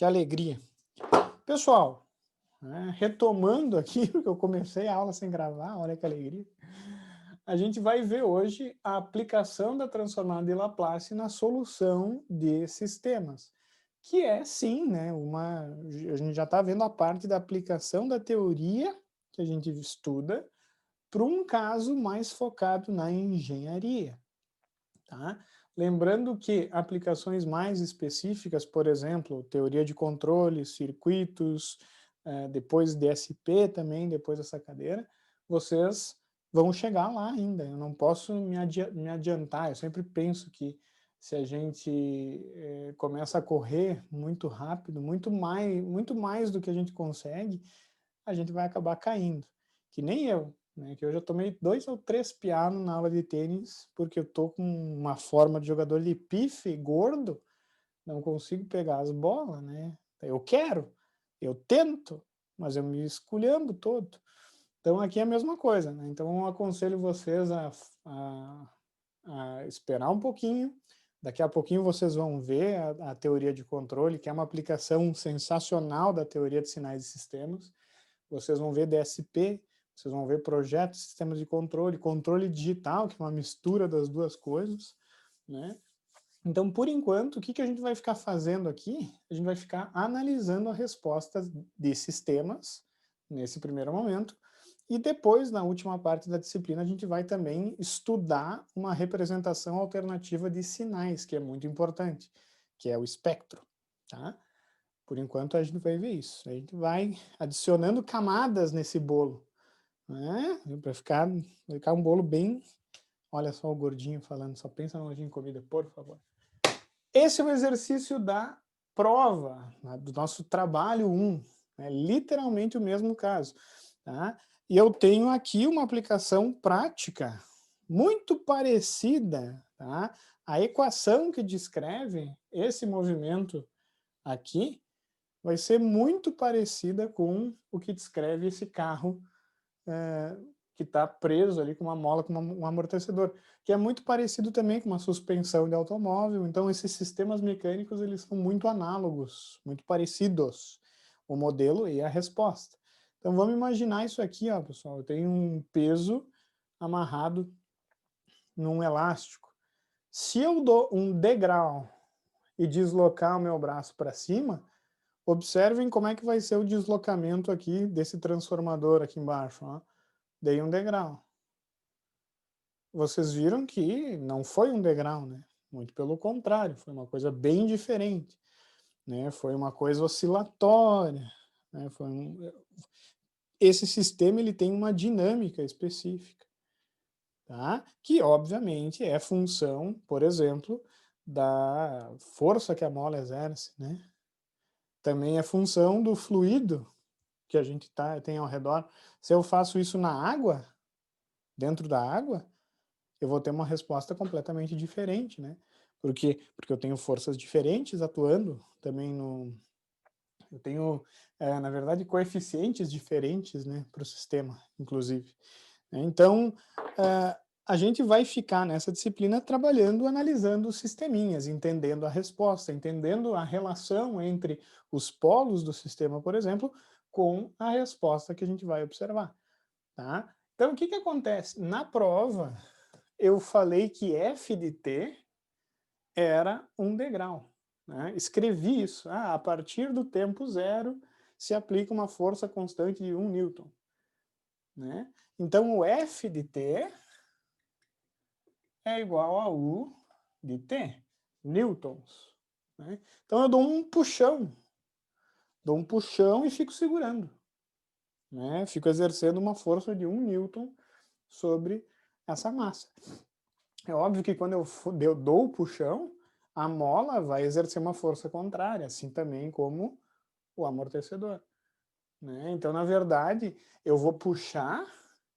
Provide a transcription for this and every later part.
Que alegria. Pessoal, né, retomando aqui, porque eu comecei a aula sem gravar, olha que alegria. A gente vai ver hoje a aplicação da transformada de Laplace na solução de sistemas, que é, sim, né, a gente já está vendo a parte da aplicação da teoria que a gente estuda para um caso mais focado na engenharia. Tá? Lembrando que aplicações mais específicas, por exemplo, teoria de controle, circuitos, depois DSP também, depois dessa cadeira, vocês vão chegar lá ainda. Eu não posso me adiantar, eu sempre penso que se a gente começa a correr muito rápido, muito mais do que a gente consegue, a gente vai acabar caindo. Que nem eu, né, que eu já tomei 2 ou 3 pianos na aula de tênis, porque eu tô com uma forma de jogador de pife, gordo, não consigo pegar as bolas, né? Eu quero, eu tento, mas eu me esculhambo todo. Então aqui é a mesma coisa, né? Então eu aconselho vocês a esperar um pouquinho, daqui a pouquinho vocês vão ver a teoria de controle, que é uma aplicação sensacional da teoria de sinais e sistemas. Vocês vão ver DSP, vocês vão ver projetos, sistemas de controle, controle digital, que é uma mistura das duas coisas, né? Então, por enquanto, o que a gente vai ficar fazendo aqui? A gente vai ficar analisando a resposta de sistemas, nesse primeiro momento, e depois, na última parte da disciplina, a gente vai também estudar uma representação alternativa de sinais, que é muito importante, que é o espectro, tá? Por enquanto a gente vai ver isso. A gente vai adicionando camadas nesse bolo, né? Para ficar um bolo bem... Olha só o gordinho falando, só pensa no gordinho em comida, por favor. Esse é o exercício da prova, né, do nosso trabalho 1, né? Literalmente o mesmo caso. Tá? E eu tenho aqui uma aplicação prática muito parecida. Tá? A equação que descreve esse movimento aqui vai ser muito parecida com o que descreve esse carro que está preso ali com uma mola, com um amortecedor, que é muito parecido também com uma suspensão de automóvel. Então esses sistemas mecânicos eles são muito análogos, muito parecidos, o modelo e a resposta. Então vamos imaginar isso aqui, ó, pessoal. Eu tenho um peso amarrado num elástico. Se eu dou um degrau e deslocar o meu braço para cima, observem como é que vai ser o deslocamento aqui desse transformador aqui embaixo. Ó. Dei um degrau. Vocês viram que não foi um degrau, né? Muito pelo contrário, foi uma coisa bem diferente. Né? Foi uma coisa oscilatória. Né? Esse sistema ele tem uma dinâmica específica. Tá? Que, obviamente, é função, por exemplo, da força que a mola exerce. Né? Também é função do fluido que a gente tem ao redor. Se eu faço isso na água, dentro da água, eu vou ter uma resposta completamente diferente, né? Por quê? Porque eu tenho forças diferentes atuando também no... Eu tenho, na verdade, coeficientes diferentes, né, para o sistema, inclusive. Então, a gente vai ficar nessa disciplina trabalhando, analisando os sisteminhas, entendendo a resposta, entendendo a relação entre os polos do sistema, por exemplo, com a resposta que a gente vai observar. Tá? Então, o que acontece? Na prova, eu falei que f de t era um degrau. Né? Escrevi isso. A partir do tempo zero se aplica uma força constante de 1 newton. Né? Então, o f de t é igual a u de t, newtons. Né? Então, eu dou um puxão e fico segurando. Né? Fico exercendo uma força de 1 newton sobre essa massa. É óbvio que quando eu dou o puxão, a mola vai exercer uma força contrária, assim também como o amortecedor. Né? Então, na verdade, eu vou puxar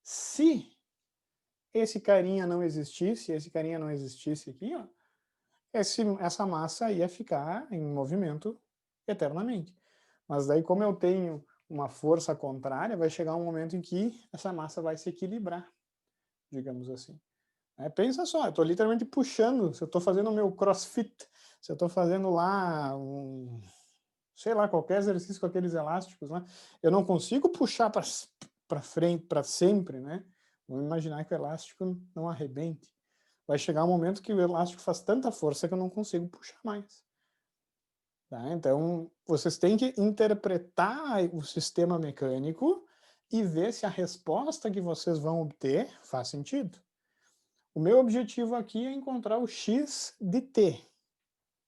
se esse carinha não existisse aqui, ó, essa massa ia ficar em movimento eternamente. Mas daí, como eu tenho uma força contrária, vai chegar um momento em que essa massa vai se equilibrar, digamos assim. Pensa só, eu estou literalmente puxando, se eu estou fazendo o meu crossfit, se eu estou fazendo lá sei lá, qualquer exercício com aqueles elásticos lá, eu não consigo puxar para frente, para sempre, né? Vamos imaginar que o elástico não arrebente. Vai chegar um momento que o elástico faz tanta força que eu não consigo puxar mais. Tá? Então, vocês têm que interpretar o sistema mecânico e ver se a resposta que vocês vão obter faz sentido. O meu objetivo aqui é encontrar o x de t,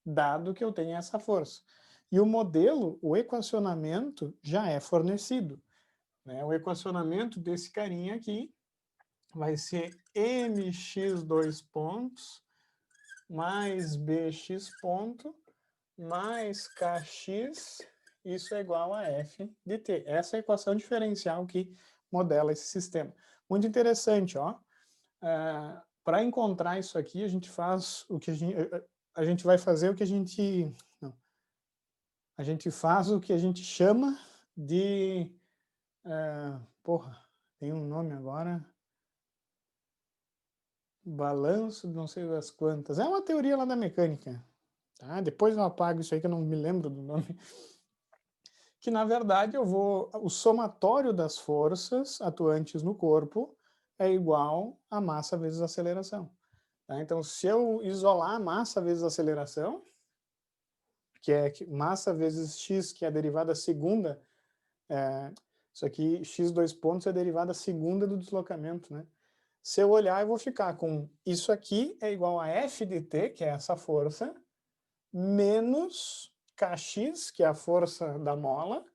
dado que eu tenho essa força. E o modelo, o equacionamento, já é fornecido. Né? O equacionamento desse carinha aqui vai ser mx dois pontos mais bx ponto mais kx, isso é igual a f de t. Essa é a equação diferencial que modela esse sistema. Muito interessante, ó. Para encontrar isso aqui, a gente faz o que a gente vai fazer o que a gente... Não, a gente faz o que a gente chama de... porra, tem um nome agora... Balanço, não sei das quantas. É uma teoria lá da mecânica. Tá? Depois eu apago isso aí que eu não me lembro do nome. Que na verdade o somatório das forças atuantes no corpo é igual a massa vezes aceleração. Tá? Então, se eu isolar a massa vezes aceleração, que é massa vezes x, que é a derivada segunda, isso aqui, x dois pontos, é a derivada segunda do deslocamento, né? Se eu olhar, eu vou ficar com isso aqui é igual a F de t, que é essa força, menos Kx, que é a força da mola,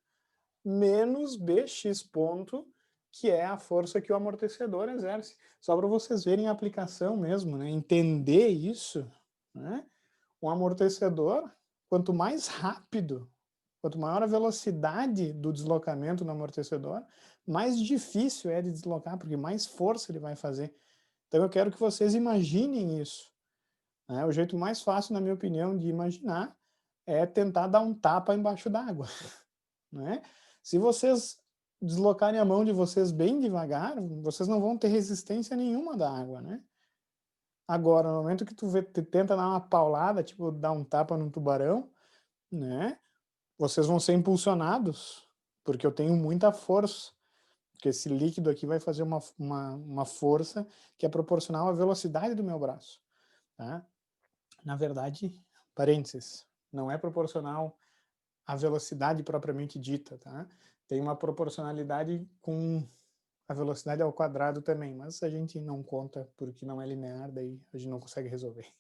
menos Bx ponto, que é a força que o amortecedor exerce. Só para vocês verem a aplicação mesmo, né? Entender isso, né? Um amortecedor, quanto mais rápido, quanto maior a velocidade do deslocamento no amortecedor, mais difícil é de deslocar, porque mais força ele vai fazer. Então eu quero que vocês imaginem isso. Né? O jeito mais fácil, na minha opinião, de imaginar é tentar dar um tapa embaixo d'água. Né? Se vocês deslocarem a mão de vocês bem devagar, vocês não vão ter resistência nenhuma da água, né? Agora, no momento que tu tenta dar uma paulada, tipo dar um tapa num tubarão, né? Vocês vão ser impulsionados, porque eu tenho muita força. Porque esse líquido aqui vai fazer uma força que é proporcional à velocidade do meu braço. Tá? Na verdade, parênteses, não é proporcional à velocidade propriamente dita. Tá? Tem uma proporcionalidade com a velocidade ao quadrado também, mas a gente não conta porque não é linear, daí a gente não consegue resolver.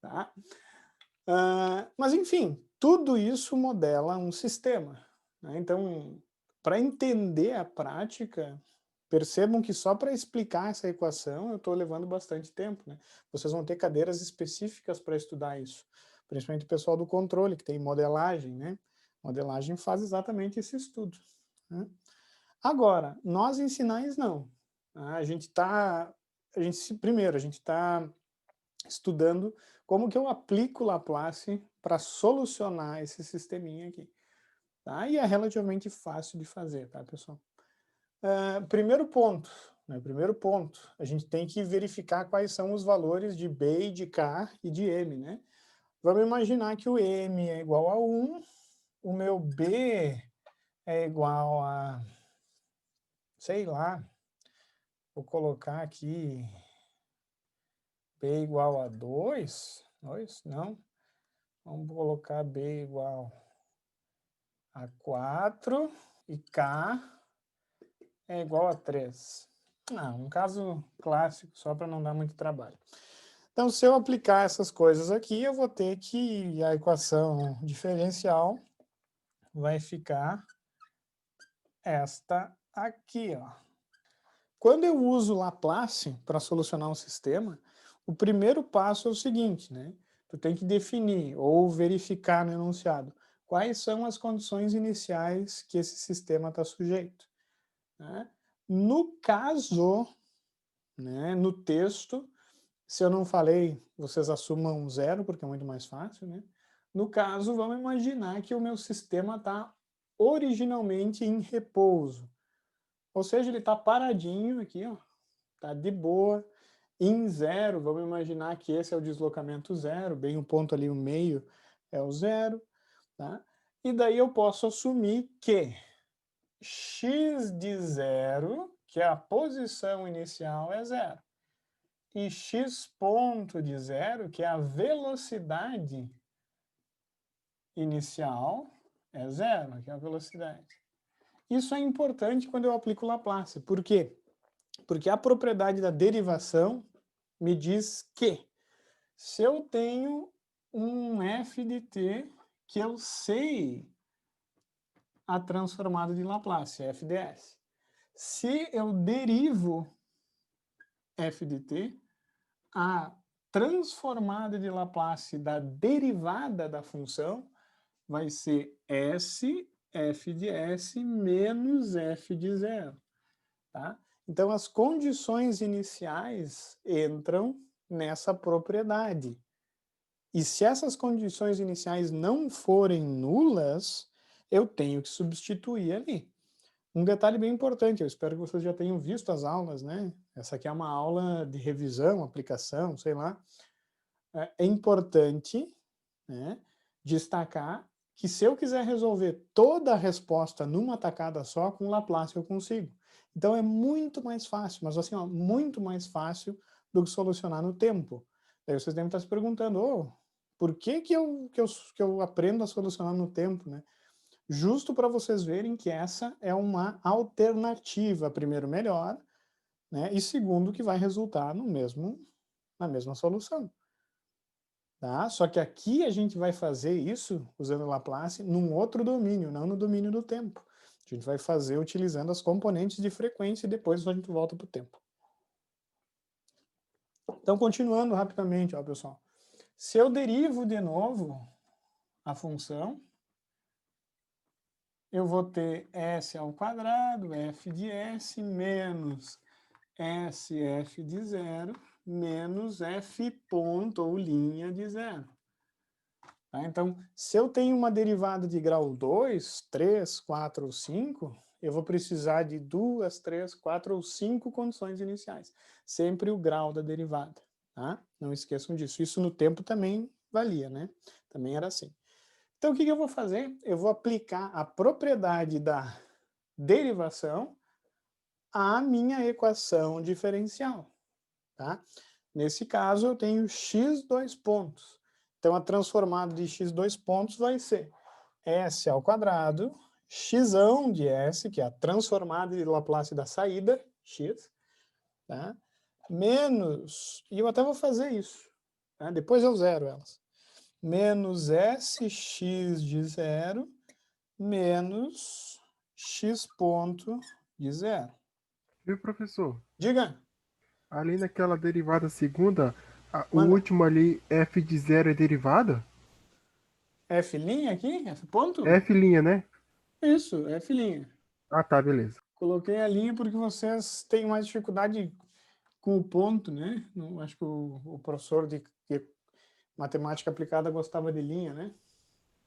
Tá? Mas, enfim, tudo isso modela um sistema. Né? Então, para entender a prática, percebam que só para explicar essa equação eu estou levando bastante tempo. Né? Vocês vão ter cadeiras específicas para estudar isso, principalmente o pessoal do controle, que tem modelagem. Né? Modelagem faz exatamente esse estudo. Né? Agora, nós em sinais não. Primeiro, a gente está estudando como que eu aplico Laplace para solucionar esse sisteminha aqui. Tá? E é relativamente fácil de fazer, tá, pessoal? Primeiro ponto, a gente tem que verificar quais são os valores de B, de K e de M, né? Vamos imaginar que o M é igual a 1, o meu B é igual a, sei lá, vou colocar aqui B igual a 2, não, vamos colocar B igual a 4 e K é igual a 3. Um caso clássico, só para não dar muito trabalho. Então, se eu aplicar essas coisas aqui, eu vou ter que a equação diferencial vai ficar esta aqui, ó. Quando eu uso Laplace para solucionar um sistema, o primeiro passo é o seguinte, né? Tu tem que definir ou verificar no enunciado quais são as condições iniciais que esse sistema está sujeito. Né? No caso, né, no texto, se eu não falei, vocês assumam 0, porque é muito mais fácil. Né? No caso, vamos imaginar que o meu sistema está originalmente em repouso. Ou seja, ele está paradinho aqui, ó, tá de boa, em 0, vamos imaginar que esse é o deslocamento 0, bem o ponto ali, o meio é o 0. tá? E daí eu posso assumir que x de zero, que é a posição inicial, é zero. E x ponto de zero, que é a velocidade inicial, é zero, que é a velocidade. Isso é importante quando eu aplico o Laplace. Por quê? Porque a propriedade da derivação me diz que se eu tenho um f de t que eu sei a transformada de Laplace, f de s. Se eu derivo f de t, a transformada de Laplace da derivada da função vai ser s f de s menos f de zero. Tá? Então, as condições iniciais entram nessa propriedade. E se essas condições iniciais não forem nulas, eu tenho que substituir ali. Um detalhe bem importante, eu espero que vocês já tenham visto as aulas, né? Essa aqui é uma aula de revisão, aplicação, sei lá. É importante, né, destacar que se eu quiser resolver toda a resposta numa tacada só, com Laplace eu consigo. Então é muito mais fácil, mas assim, ó, muito mais fácil do que solucionar no tempo. Daí vocês devem estar se perguntando, oh, por que eu aprendo a solucionar no tempo, né? Justo para vocês verem que essa é uma alternativa, primeiro, melhor, né? E segundo, que vai resultar na mesma solução. Tá? Só que aqui a gente vai fazer isso, usando Laplace, num outro domínio, não no domínio do tempo. A gente vai fazer utilizando as componentes de frequência e depois a gente volta para o tempo. Então, continuando rapidamente, ó, pessoal. Se eu derivo de novo a função, eu vou ter s ao quadrado, f de s, menos sf de zero, menos f ponto, ou linha de zero. Tá? Então, se eu tenho uma derivada de grau 2, 3, 4 ou 5, eu vou precisar de 2, 3, 4 ou 5 condições iniciais. Sempre o grau da derivada. Tá? Não esqueçam disso. Isso no tempo também valia, né? Também era assim. Então, o que eu vou fazer? Eu vou aplicar a propriedade da derivação à minha equação diferencial. Tá? Nesse caso, eu tenho x dois pontos. Então, a transformada de x dois pontos vai ser s ao quadrado, x de s, que é a transformada de Laplace da saída, x, tá? Menos, e eu até vou fazer isso, tá? Depois eu zero elas, menos sx de zero, menos x ponto de zero. Viu, professor? Diga, Ali naquela derivada segunda, o manda. último ali, f de zero é derivada? F' aqui? F ponto? F', né? Isso, F'. Ah, tá, beleza. Coloquei a linha porque vocês têm mais dificuldade com o ponto, né? Não, acho que o professor de matemática aplicada gostava de linha, né?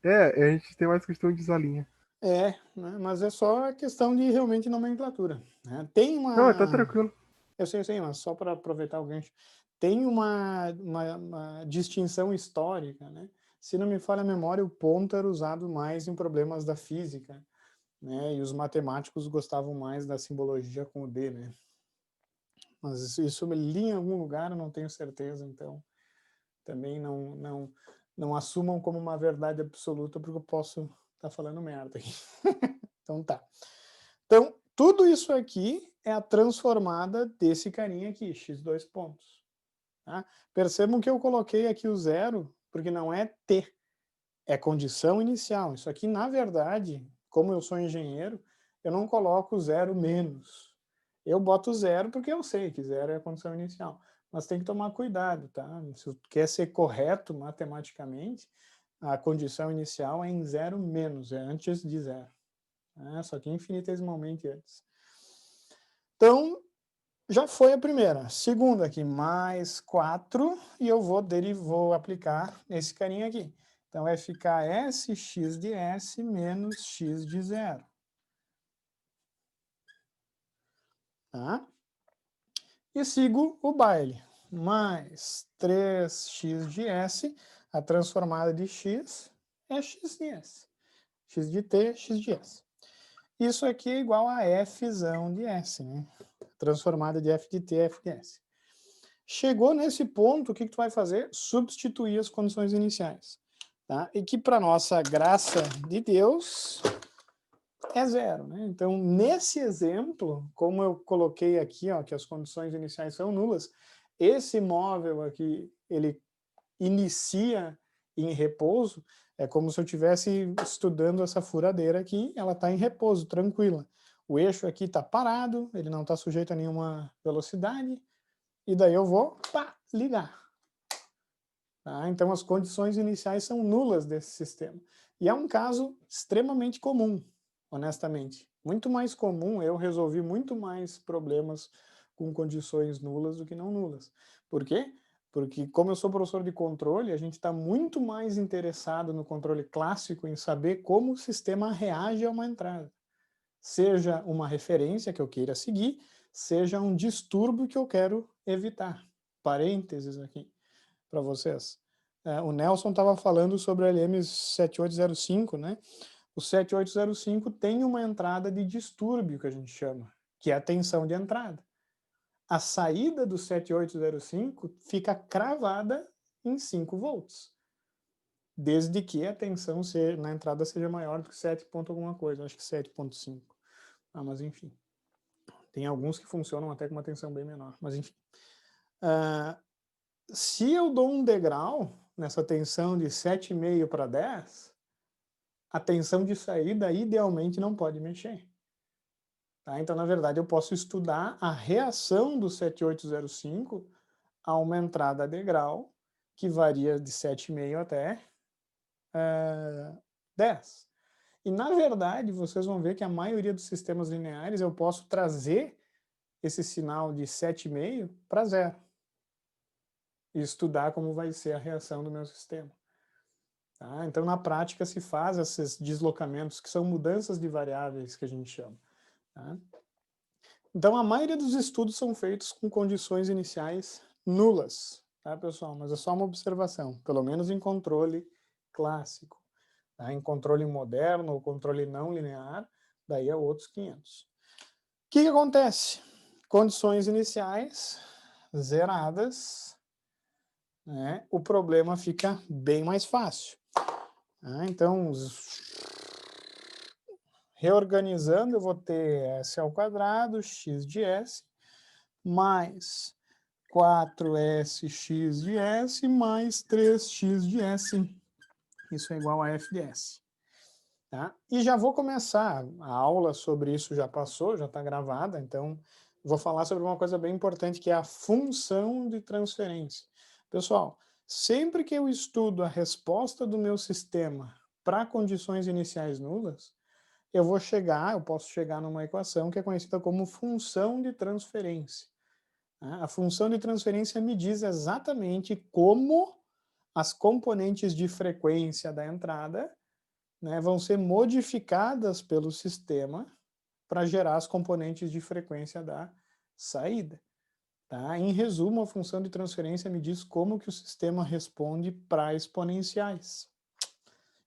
É, a gente tem mais questão de usar linha. É, né? Mas é só a questão de realmente nomenclatura, né? Tem Não, tá uma... tranquilo. Eu sei, mas só para aproveitar o gancho. Tem uma distinção histórica, né? Se não me falha a memória, o ponto era usado mais em problemas da física, né? E os matemáticos gostavam mais da simbologia com o D, né? Mas isso eu li em algum lugar, eu não tenho certeza, então também não assumam como uma verdade absoluta, porque eu posso estar falando merda aqui. Então tá. Então, tudo isso aqui é a transformada desse carinha aqui, x dois pontos. Tá? Percebam que eu coloquei aqui o zero, porque não é t, é condição inicial. Isso aqui, na verdade, como eu sou engenheiro, eu não coloco zero menos. Eu boto zero porque eu sei que zero é a condição inicial. Mas tem que tomar cuidado, tá? Se quer ser correto matematicamente, a condição inicial é em zero menos, é antes de zero. Só que infinitesimalmente antes. Então, já foi a primeira. Segunda aqui, mais 4, e eu vou aplicar esse carinha aqui. Então, vai ficar sx de s menos x de zero. Tá? E sigo o baile. Mais 3x de s, a transformada de x é x de S. X de t é x de S. Isso aqui é igual a Fzão de S, né? Transformada de f de t a f de S. Chegou nesse ponto, o que tu vai fazer? Substituir as condições iniciais. Tá? E que, para nossa graça de Deus, é zero. Né? Então, nesse exemplo, como eu coloquei aqui, ó, que as condições iniciais são nulas, esse móvel aqui, ele inicia em repouso, é como se eu estivesse estudando essa furadeira aqui, ela está em repouso, tranquila. O eixo aqui está parado, ele não está sujeito a nenhuma velocidade, e daí eu vou ligar. Tá? Então as condições iniciais são nulas desse sistema. E é um caso extremamente comum, honestamente. Muito mais comum, eu resolvi muito mais problemas com condições nulas do que não nulas. Por quê? Porque como eu sou professor de controle, a gente está muito mais interessado no controle clássico em saber como o sistema reage a uma entrada. Seja uma referência que eu queira seguir, seja um distúrbio que eu quero evitar. Parênteses aqui para vocês. O Nelson estava falando sobre o LM7805, né? O 7805 tem uma entrada de distúrbio, que a gente chama, que é a tensão de entrada. A saída do 7805 fica cravada em 5 volts, desde que a tensão na entrada seja maior do que 7 ponto alguma coisa, acho que 7.5. Mas enfim. Tem alguns que funcionam até com uma tensão bem menor, mas enfim. Se eu dou um degrau nessa tensão de 7,5 para 10, a tensão de saída idealmente não pode mexer. Tá? Então, na verdade, eu posso estudar a reação do 7805 a uma entrada a degrau, que varia de 7,5 até 10. E, na verdade, vocês vão ver que a maioria dos sistemas lineares eu posso trazer esse sinal de 7,5 para 0. E estudar como vai ser a reação do meu sistema. Tá? Então, na prática, se faz esses deslocamentos, que são mudanças de variáveis, que a gente chama. Tá? Então, a maioria dos estudos são feitos com condições iniciais nulas, tá, pessoal? Mas é só uma observação, pelo menos em controle clássico. Tá? Em controle moderno ou controle não linear, daí é outros 500. O que acontece? Condições iniciais zeradas, né? O problema fica bem mais fácil. Então, reorganizando, eu vou ter S ao quadrado, x de S, mais 4sx de S, mais 3x de S. Isso é igual a f de S. Tá? E já vou começar, a aula sobre isso já passou, já está gravada, então vou falar sobre uma coisa bem importante, que é a função de transferência. Pessoal, sempre que eu estudo a resposta do meu sistema para condições iniciais nulas, eu posso chegar numa equação que é conhecida como função de transferência. A função de transferência me diz exatamente como as componentes de frequência da entrada, né, vão ser modificadas pelo sistema para gerar as componentes de frequência da saída. Tá? Em resumo, a função de transferência me diz como que o sistema responde para exponenciais.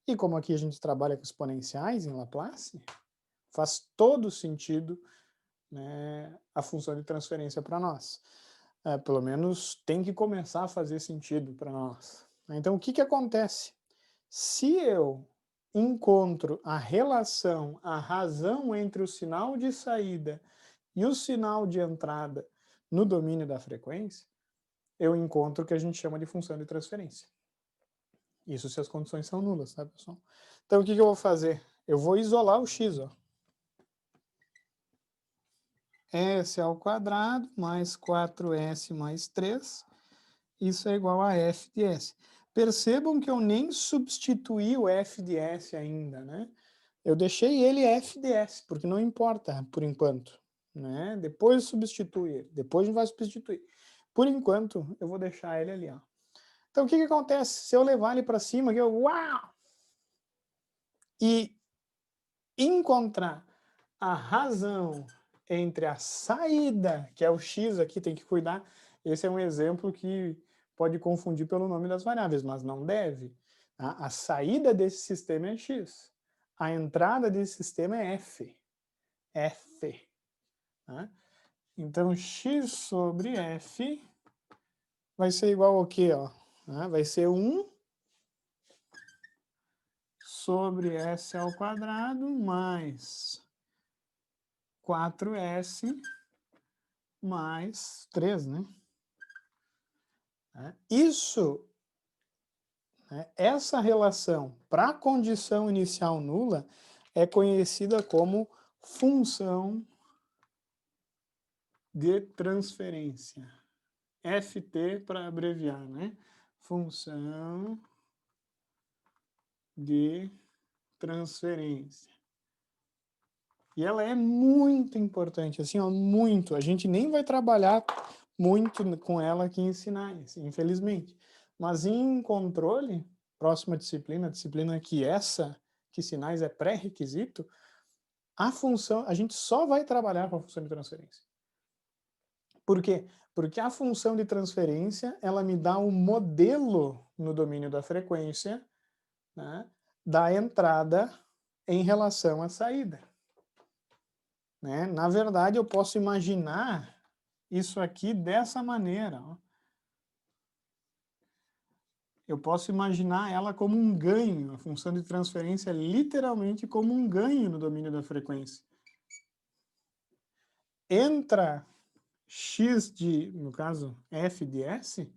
E como aqui a gente trabalha com exponenciais em Laplace, faz todo sentido, né, a função de transferência para nós. Pelo menos tem que começar a fazer sentido para nós. Então, o que acontece? Se eu encontro a relação, a razão entre o sinal de saída e o sinal de entrada no domínio da frequência, eu encontro o que a gente chama de função de transferência. Isso se as condições são nulas, tá, pessoal? Então, o que eu vou fazer? Eu vou isolar o x, ó. S ao quadrado mais 4s mais 3, isso é igual a f de s. Percebam que eu nem substituí o f de s ainda, né? Eu deixei ele f de s, porque não importa por enquanto, né? Depois substitui ele, depois a gente vai substituir. Por enquanto, eu vou deixar ele ali, ó. Então, o que acontece? Se eu levar ele para cima, aqui, uau! E encontrar a razão entre a saída, que é o x aqui, tem que cuidar. Esse é um exemplo que pode confundir pelo nome das variáveis, mas não deve. A saída desse sistema é x. A entrada desse sistema é f. F. Tá? Então, x sobre f vai ser igual ao quê? Ó? Vai ser 1 sobre s ao quadrado mais 4s mais 3, né? Isso, essa relação para a condição inicial nula é conhecida como função de transferência. FT para abreviar, né? Função de transferência. E ela é muito importante, assim, ó, muito. A gente nem vai trabalhar muito com ela aqui em sinais, infelizmente. Mas em controle, próxima disciplina, disciplina que sinais é pré-requisito, a função, a gente só vai trabalhar com a função de transferência. Por quê? Porque a função de transferência, ela me dá um modelo no domínio da frequência, né, da entrada em relação à saída. Né? Na verdade, eu posso imaginar isso aqui dessa maneira. Ó. Eu posso imaginar ela como um ganho, a função de transferência literalmente como um ganho no domínio da frequência. Entra x de, no caso, f de s,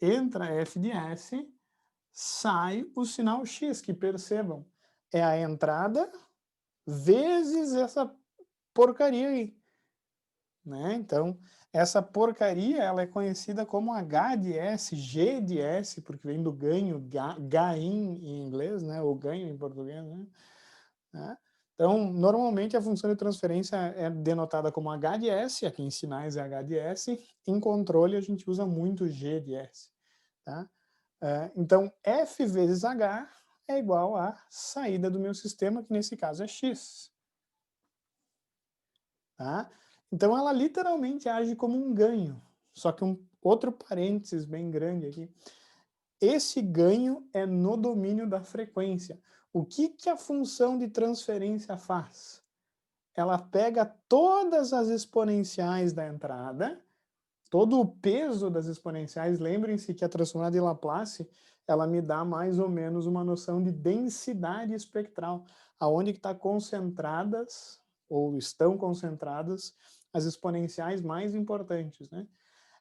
entra f de s, sai o sinal x, que percebam, é a entrada vezes essa porcaria aí. Né? Então, essa porcaria ela é conhecida como H de S, G de S, porque vem do ganho, gain em inglês, né? Ou ganho em português. Né? Então, normalmente a função de transferência é denotada como H de S, aqui em sinais é H de S, em controle a gente usa muito G de S. Tá? Então, F vezes H é igual à saída do meu sistema, que nesse caso é X. Tá? Então, ela literalmente age como um ganho. Só que outro parênteses bem grande aqui. Esse ganho é no domínio da frequência. O que a função de transferência faz? Ela pega todas as exponenciais da entrada, todo o peso das exponenciais. Lembrem-se que a transformada de Laplace, ela me dá mais ou menos uma noção de densidade espectral, aonde está concentradas, ou estão concentradas, as exponenciais mais importantes. Né?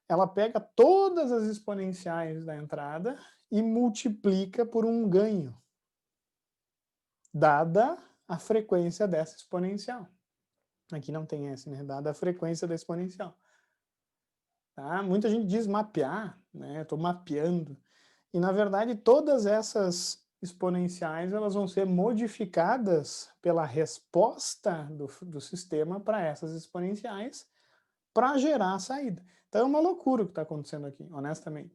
Ela pega todas as exponenciais da entrada e multiplica por um ganho, dada a frequência dessa exponencial. Aqui não tem S, né? Dada a frequência da exponencial. Tá? Muita gente diz mapear, né? Estou mapeando. E, na verdade, todas essas exponenciais elas vão ser modificadas pela resposta do sistema para essas exponenciais para gerar a saída. Então é uma loucura o que está acontecendo aqui, honestamente.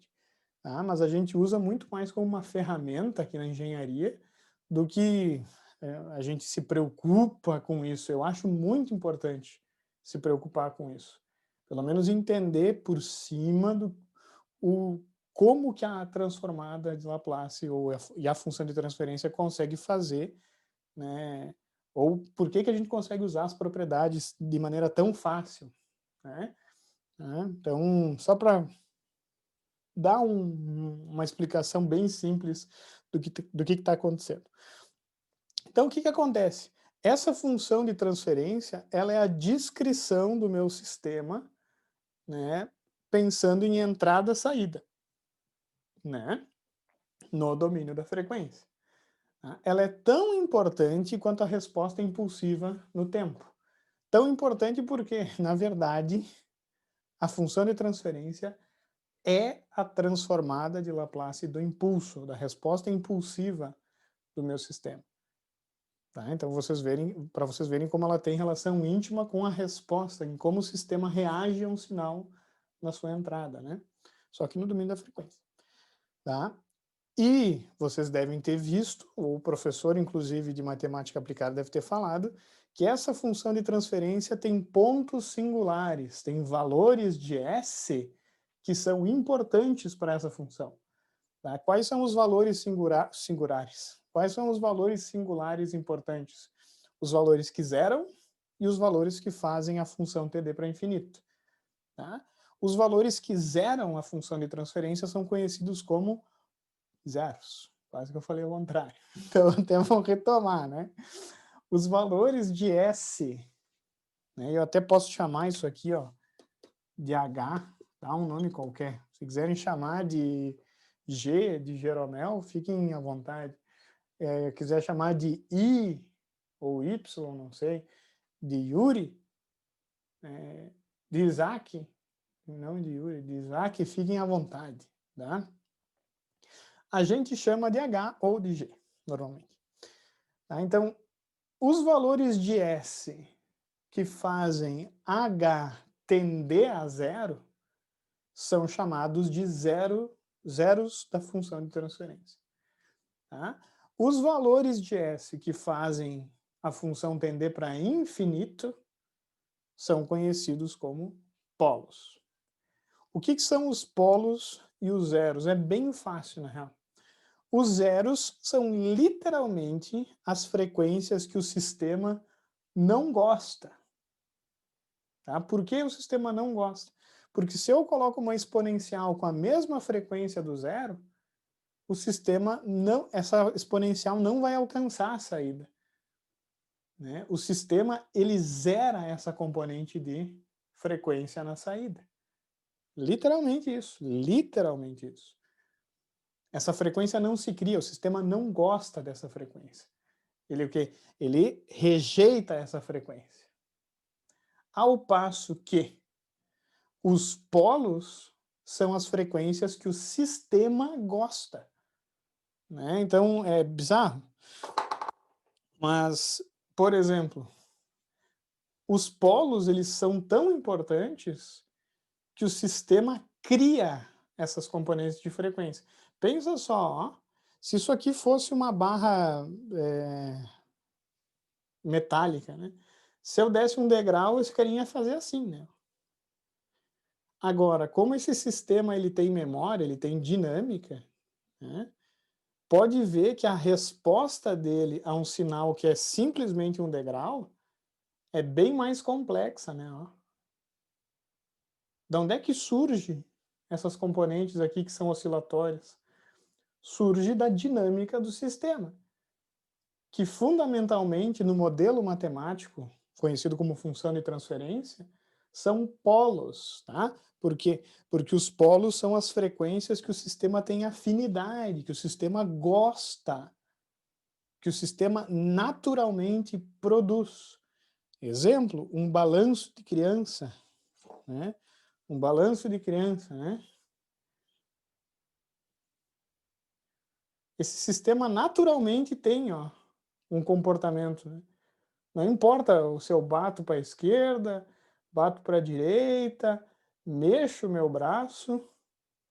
Tá? Mas a gente usa muito mais como uma ferramenta aqui na engenharia do que a gente se preocupa com isso. Eu acho muito importante se preocupar com isso. Pelo menos entender por cima como que a transformada de Laplace e a função de transferência consegue fazer, né? Ou por que a gente consegue usar as propriedades de maneira tão fácil. Né? Então, só para dar uma explicação bem simples do que está acontecendo. Então, o que acontece? Essa função de transferência, ela é a descrição do meu sistema, né, pensando em entrada e saída, né, no domínio da frequência. Ela é tão importante quanto a resposta impulsiva no tempo. Tão importante porque, na verdade, a função de transferência é a transformada de Laplace do impulso, da resposta impulsiva do meu sistema. Tá? Então, para vocês verem como ela tem relação íntima com a resposta, em como o sistema reage a um sinal na sua entrada, né? Só que no domínio da frequência. Tá? E vocês devem ter visto, o professor, inclusive, de matemática aplicada deve ter falado, que essa função de transferência tem pontos singulares, tem valores de S que são importantes para essa função. Tá? Quais são os valores singulares? Quais são os valores singulares importantes? Os valores que zeram e os valores que fazem a função TD para infinito. Tá? Os valores que zeram a função de transferência são conhecidos como zeros. Quase que eu falei o contrário. Então, temos que retomar, né? Os valores de S, né? Eu até posso chamar isso aqui, ó, de H, dá um nome qualquer. Se quiserem chamar de G, de Jeromel, fiquem à vontade. Quiser chamar de I ou Y, não sei, de Yuri, de Isaac, não de Yuri, de Isaac, fiquem à vontade, tá? A gente chama de H ou de G, normalmente. Tá? Então, os valores de S que fazem H tender a zero são chamados de zeros da função de transferência. Tá? Os valores de S que fazem a função tender para infinito são conhecidos como polos. O que são os polos e os zeros? É bem fácil, na real. Os zeros são literalmente as frequências que o sistema não gosta. Tá? Por que o sistema não gosta? Porque se eu coloco uma exponencial com a mesma frequência do zero, o sistema não, essa exponencial não vai alcançar a saída. Né? O sistema, ele zera essa componente de frequência na saída. Literalmente isso, literalmente isso. Essa frequência não se cria, o sistema não gosta dessa frequência. Ele o quê? Ele rejeita essa frequência. Ao passo que os polos são as frequências que o sistema gosta. Né? Então, é bizarro. Mas, por exemplo, os polos, eles são tão importantes que o sistema cria essas componentes de frequência. Pensa só, ó, se isso aqui fosse uma barra metálica, né? Se eu desse um degrau, esse carinha ia fazer assim, né? Agora, como esse sistema ele tem memória, ele tem dinâmica, né? Pode ver que a resposta dele a um sinal que é simplesmente um degrau é bem mais complexa, né? Ó. De onde é que surge essas componentes aqui que são oscilatórias? Surge da dinâmica do sistema, que fundamentalmente no modelo matemático, conhecido como função de transferência, são polos, tá? Por quê? Porque os polos são as frequências que o sistema tem afinidade, que o sistema gosta, que o sistema naturalmente produz. Exemplo, um balanço de criança, né? Um balanço de criança, né? Esse sistema naturalmente tem, ó, um comportamento, né? Não importa se eu bato para a esquerda, bato para a direita, mexo o meu braço,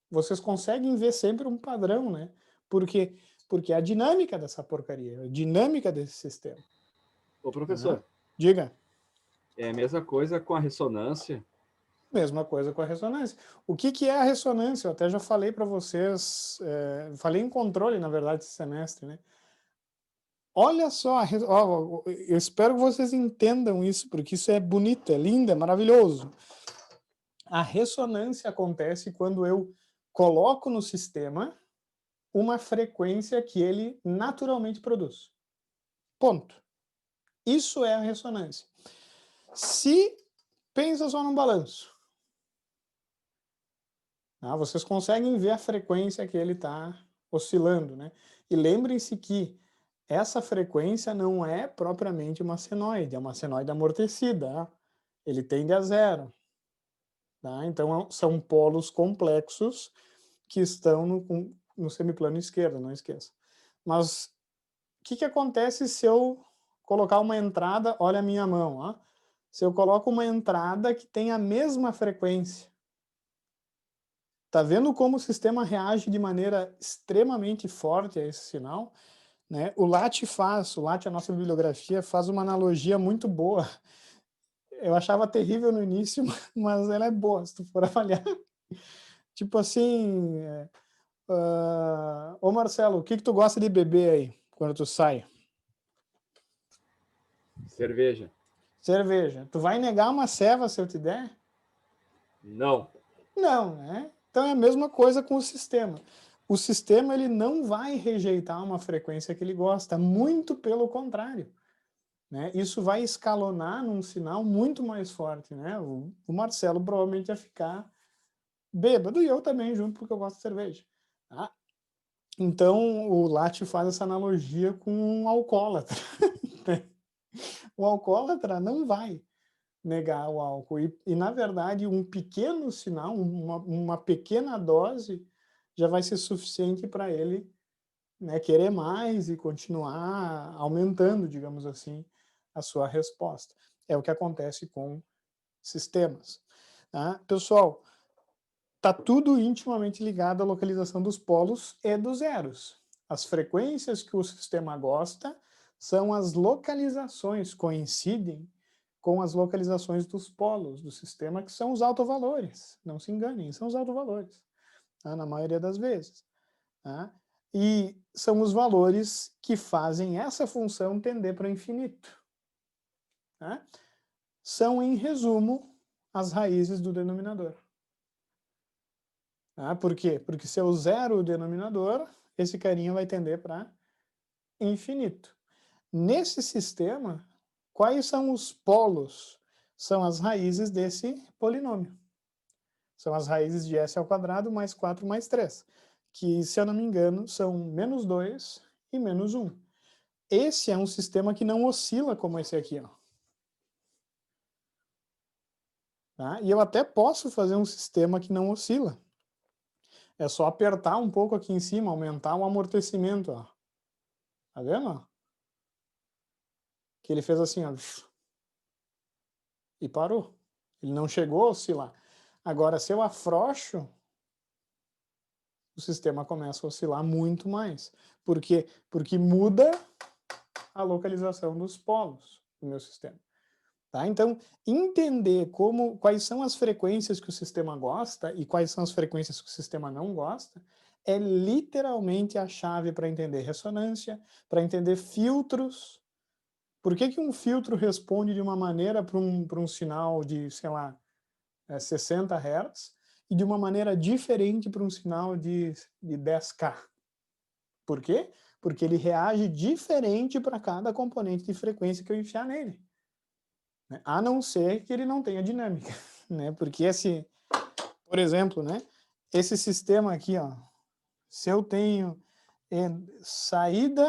vocês conseguem ver sempre um padrão, né? Por quê? Porque é a dinâmica dessa porcaria, a dinâmica desse sistema. Ô, professor. Né? Diga. É a mesma coisa com a ressonância? Mesma coisa com a ressonância. O que é a ressonância? Eu até já falei para vocês, falei em controle, na verdade, esse semestre, né? Olha só, eu espero que vocês entendam isso, porque isso é bonito, é lindo, é maravilhoso. A ressonância acontece quando eu coloco no sistema uma frequência que ele naturalmente produz. Ponto. Isso é a ressonância. Se pensa só num balanço, tá? Vocês conseguem ver a frequência que ele está oscilando, né? E lembrem-se que essa frequência não é propriamente uma senoide, é uma senoide amortecida. Tá? Ele tende a zero. Tá? Então, são polos complexos que estão no semiplano esquerdo, não esqueça. Mas, o que acontece se eu colocar uma entrada, olha a minha mão, ó. Se eu coloco uma entrada que tem a mesma frequência, tá vendo como o sistema reage de maneira extremamente forte a esse sinal? Né? O LAT, a nossa bibliografia, faz uma analogia muito boa. Eu achava terrível no início, mas ela é boa, se tu for avaliar. Tipo assim, Ô Marcelo, o que tu gosta de beber aí, quando tu sai? Cerveja. Cerveja. Tu vai negar uma ceva se eu te der? Não. Não, né? Então é a mesma coisa com o sistema. O sistema ele não vai rejeitar uma frequência que ele gosta, muito pelo contrário. Né? Isso vai escalonar num sinal muito mais forte. Né? O Marcelo provavelmente ia ficar bêbado e eu também junto porque eu gosto de cerveja. Tá? Então o Latte faz essa analogia com um alcoólatra. O alcoólatra não vai negar o álcool. Na verdade, um pequeno sinal, uma pequena dose, já vai ser suficiente para ele, né, querer mais e continuar aumentando, digamos assim, a sua resposta. É o que acontece com sistemas. Tá? Pessoal, está tudo intimamente ligado à localização dos polos e dos zeros. As frequências que o sistema gosta são as localizações, coincidem com as localizações dos polos do sistema, que são os autovalores. Não se enganem, são os autovalores, tá? Na maioria das vezes. Tá? E são os valores que fazem essa função tender para o infinito. Tá? São, em resumo, as raízes do denominador. Tá? Por quê? Porque se eu zero o denominador, esse carinha vai tender para infinito. Nesse sistema, quais são os polos? São as raízes desse polinômio. São as raízes de s ao quadrado mais 4 mais 3, que, se eu não me engano, são menos 2 e menos 1. Esse é um sistema que não oscila como esse aqui. Ó. Tá? E eu até posso fazer um sistema que não oscila. É só apertar um pouco aqui em cima, aumentar o amortecimento. Ó. Tá vendo? Que ele fez assim, ó, e parou. Ele não chegou a oscilar. Agora, se eu afrouxo, o sistema começa a oscilar muito mais. Por quê? Porque muda a localização dos polos do meu sistema. Tá? Então, entender quais são as frequências que o sistema gosta e quais são as frequências que o sistema não gosta é literalmente a chave para entender ressonância, para entender filtros. Por que um filtro responde de uma maneira para um sinal de, sei lá, 60 Hz e de uma maneira diferente para um sinal de 10K? Por quê? Porque ele reage diferente para cada componente de frequência que eu enfiar nele. Né? A não ser que ele não tenha dinâmica. Né? Porque por exemplo, né, esse sistema aqui, ó, se eu tenho saída...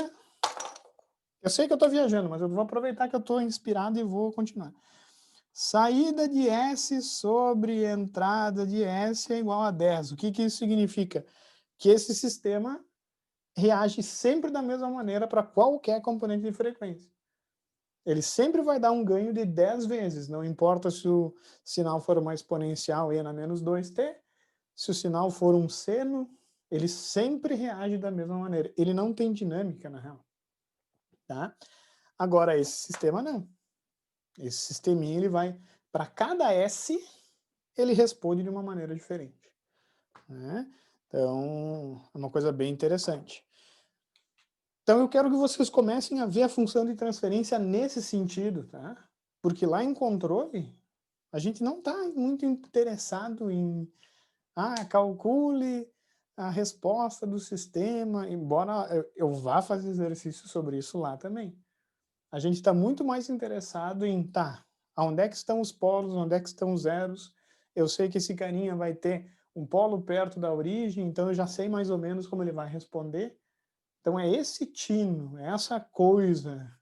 Eu sei que eu estou viajando, mas eu vou aproveitar que eu estou inspirado e vou continuar. Saída de S sobre entrada de S é igual a 10. O que isso significa? Que esse sistema reage sempre da mesma maneira para qualquer componente de frequência. Ele sempre vai dar um ganho de 10 vezes, não importa se o sinal for uma exponencial e na menos 2t, se o sinal for um seno, ele sempre reage da mesma maneira. Ele não tem dinâmica, na real. Tá? Agora, esse sistema não. Esse sisteminha, ele vai, para cada S, ele responde de uma maneira diferente. Né? Então, é uma coisa bem interessante. Então, eu quero que vocês comecem a ver a função de transferência nesse sentido, tá? Porque lá em controle, a gente não está muito interessado em calcule a resposta do sistema, embora eu vá fazer exercício sobre isso lá também. A gente está muito mais interessado em, onde é que estão os polos, onde é que estão os zeros? Eu sei que esse carinha vai ter um polo perto da origem, então eu já sei mais ou menos como ele vai responder. Então é esse tino, é essa coisa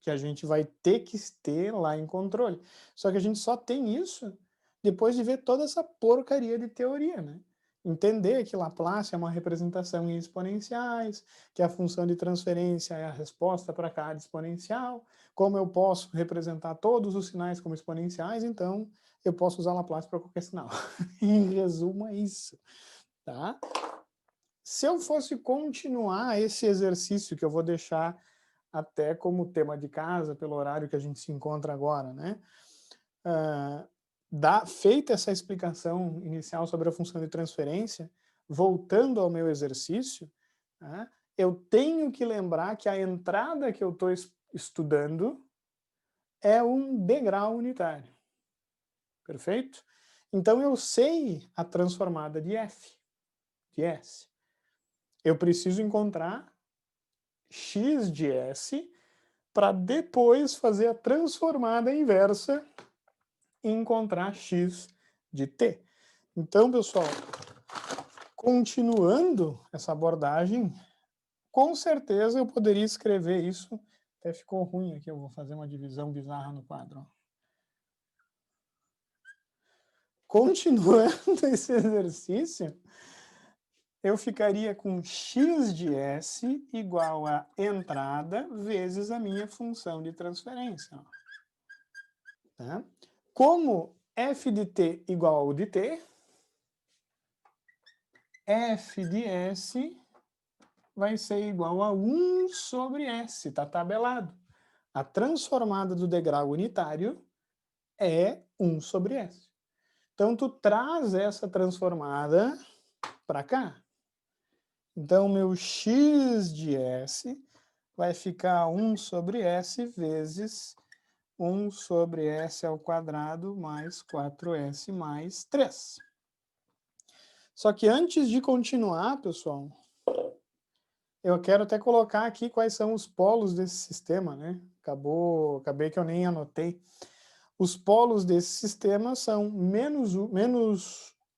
que a gente vai ter que ter lá em controle. Só que a gente só tem isso depois de ver toda essa porcaria de teoria, né? Entender que Laplace é uma representação em exponenciais, que a função de transferência é a resposta para cada exponencial, como eu posso representar todos os sinais como exponenciais, então eu posso usar Laplace para qualquer sinal. Em resumo, é isso. Tá? Se eu fosse continuar esse exercício, que eu vou deixar até como tema de casa, pelo horário que a gente se encontra agora, né? Feita essa explicação inicial sobre a função de transferência, voltando ao meu exercício, tá? Eu tenho que lembrar que a entrada que eu estou estudando é um degrau unitário. Perfeito? Então eu sei a transformada de f, de s. Eu preciso encontrar x de s para depois fazer a transformada inversa e encontrar x de t. Então, pessoal, continuando essa abordagem, com certeza eu poderia escrever isso. Até ficou ruim aqui, eu vou fazer uma divisão bizarra no quadro. Continuando esse exercício, eu ficaria com x de s igual a entrada vezes a minha função de transferência. Tá? Como f de t igual ao de t, f de s vai ser igual a 1 sobre s, está tabelado. A transformada do degrau unitário é 1 sobre s. Então, tu traz essa transformada para cá. Então, meu x de s vai ficar 1 sobre s vezes 1 sobre s ao quadrado mais 4s mais 3. Só que antes de continuar, pessoal, eu quero até colocar aqui quais são os polos desse sistema, né? Acabei que eu nem anotei. Os polos desse sistema são menos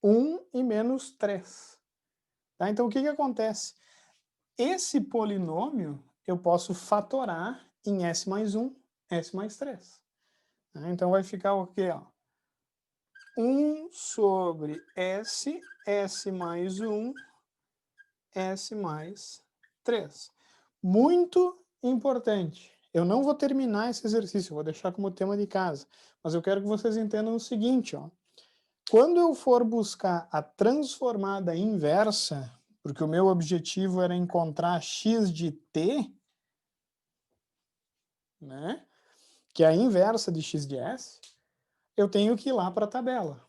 1 e menos 3. Tá? Então, o que acontece? Esse polinômio eu posso fatorar em s mais 1, s mais 3. Tá? Então, vai ficar o quê? 1 sobre s, s mais 1, s mais 3. Muito importante. Eu não vou terminar esse exercício, vou deixar como tema de casa. Mas eu quero que vocês entendam o seguinte, ó. Quando eu for buscar a transformada inversa, porque o meu objetivo era encontrar x de t, né, que é a inversa de x de s, eu tenho que ir lá para a tabela.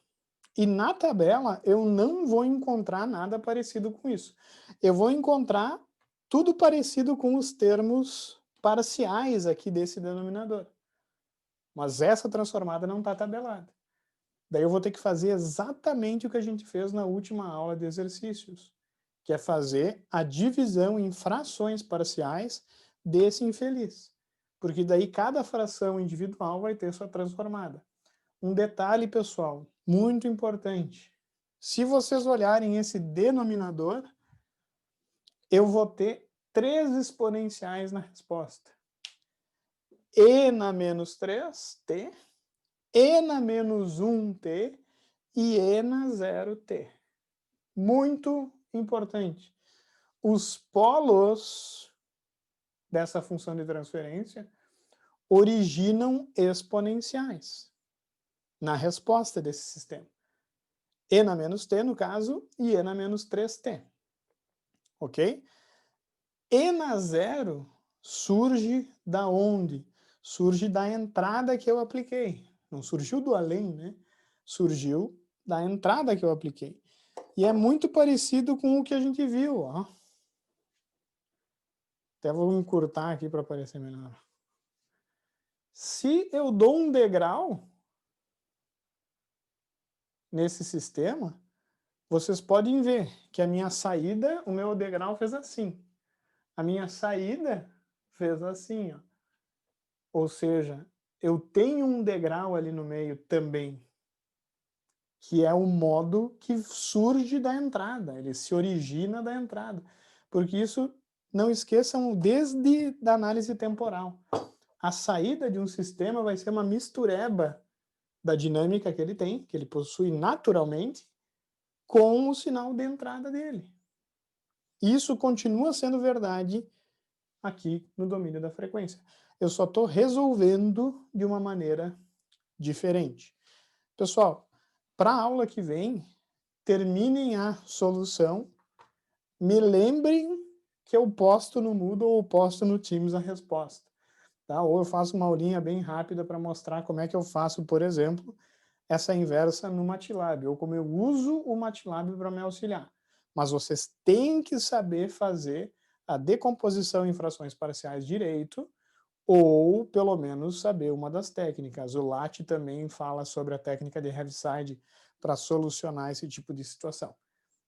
E na tabela eu não vou encontrar nada parecido com isso. Eu vou encontrar tudo parecido com os termos parciais aqui desse denominador. Mas essa transformada não está tabelada. Daí eu vou ter que fazer exatamente o que a gente fez na última aula de exercícios, que é fazer a divisão em frações parciais desse infeliz. Porque daí cada fração individual vai ter sua transformada. Um detalhe, pessoal, muito importante. Se vocês olharem esse denominador, eu vou ter 3 exponenciais na resposta. E na menos 3, t, e na menos 1, t, e e na 0, t. Muito importante. Os polos dessa função de transferência originam exponenciais na resposta desse sistema. E na menos t, no caso, e e na menos 3t. Ok? E na 0 surge da onde? Surge da entrada que eu apliquei. Não surgiu do além, né? Surgiu da entrada que eu apliquei. E é muito parecido com o que a gente viu, ó. Até vou encurtar aqui para aparecer melhor. Se eu dou um degrau nesse sistema, vocês podem ver que a minha saída, o meu degrau fez assim. A minha saída fez assim, ó. Ou seja, eu tenho um degrau ali no meio também, que é o modo que surge da entrada, ele se origina da entrada. Porque isso, não esqueçam, desde a análise temporal. A saída de um sistema vai ser uma mistureba da dinâmica que ele tem, que ele possui naturalmente, com o sinal de entrada dele. Isso continua sendo verdade aqui no domínio da frequência. Eu só estou resolvendo de uma maneira diferente. Pessoal, para a aula que vem, terminem a solução, me lembrem que eu posto no Moodle ou posto no Teams a resposta. Tá? Ou eu faço uma aulinha bem rápida para mostrar como é que eu faço, por exemplo, essa inversa no MATLAB, ou como eu uso o MATLAB para me auxiliar. mas vocês têm que saber fazer a decomposição em frações parciais direito, ou pelo menos saber uma das técnicas. O Latte também fala sobre a técnica de Heaviside para solucionar esse tipo de situação.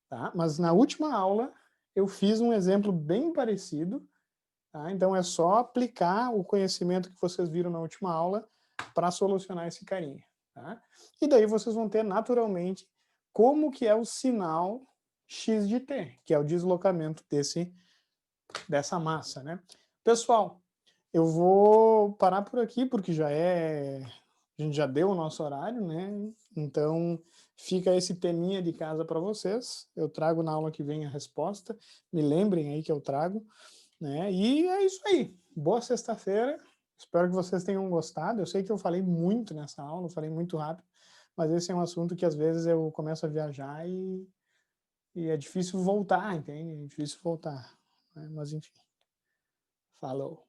Tá? Mas na última aula eu fiz um exemplo bem parecido, tá? Então é só aplicar o conhecimento que vocês viram na última aula para solucionar esse carinha. Tá? E daí vocês vão ter naturalmente como que é o sinal x de t, que é o deslocamento dessa massa. Né? Pessoal, eu vou parar por aqui, porque a gente já deu o nosso horário, né? Então, fica esse teminha de casa para vocês. Eu trago na aula que vem a resposta. Me lembrem aí que eu trago, né? E é isso aí. Boa sexta-feira. Espero que vocês tenham gostado. Eu sei que eu falei muito nessa aula, eu falei muito rápido, mas esse é um assunto que às vezes eu começo a viajar e é difícil voltar, entende? É difícil voltar, né? Mas enfim. Falou.